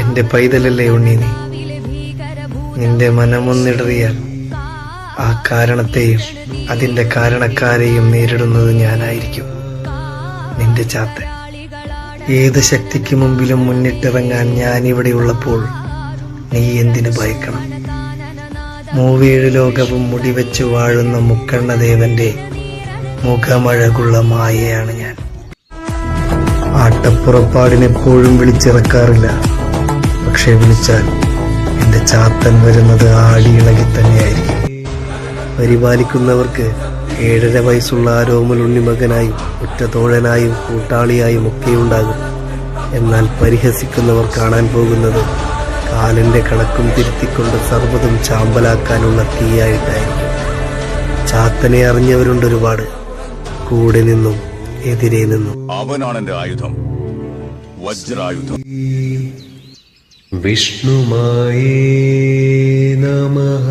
എന്റെ പൈതലല്ലേ ഉണ്ണി നീ. നിന്റെ മനമൊന്നിടറിയാൽ ആ കാരണത്തെയും അതിന്റെ കാരണക്കാരെയും നേരിടുന്നത് ഞാനായിരിക്കും, നിന്റെ ചാത്തൻ. ഏത് ശക്തിക്ക് മുമ്പിലും മുന്നിട്ടിറങ്ങാൻ ഞാനിവിടെ ഉള്ളപ്പോൾ നീ എന്തിനു ഭയക്കണം? മൂവേഴ് ലോകവും മുടിവെച്ചു വാഴുന്ന മുക്കണ്ണദേവന്റെ മുഖമഴകുള്ള മായയാണ് ഞാൻ. ആട്ടപ്പുറപ്പാടിനെപ്പോഴും വിളിച്ചിറക്കാറില്ല, പക്ഷെ വിളിച്ചാൽ എന്റെ ചാത്തൻ വരുന്നത് ആടിയിളകി തന്നെയായിരിക്കും. പരിപാലിക്കുന്നവർക്ക് 7.5 വയസ്സുള്ള ആരോമൽ ഉണ്ണിമകനായും ഉറ്റതോഴനായും കൂട്ടാളിയായും ഒക്കെയുണ്ടാകും. എന്നാൽ പരിഹസിക്കുന്നവർ കാണാൻ പോകുന്നത് കാലിന്റെ കണക്കും തിരുത്തിക്കൊണ്ട് സർവ്വതും ചാമ്പലാക്കാനുള്ള തീയായിട്ടായിരിക്കും. ചാത്തനെ അറിഞ്ഞവരുണ്ട് ഒരുപാട്, കൂടെ നിന്നും എതിരെ നിന്നും. അവനാണ് എന്റെ ആയുധം, വജ്രായുധം. വിഷ്ണുമായേ നമഃ.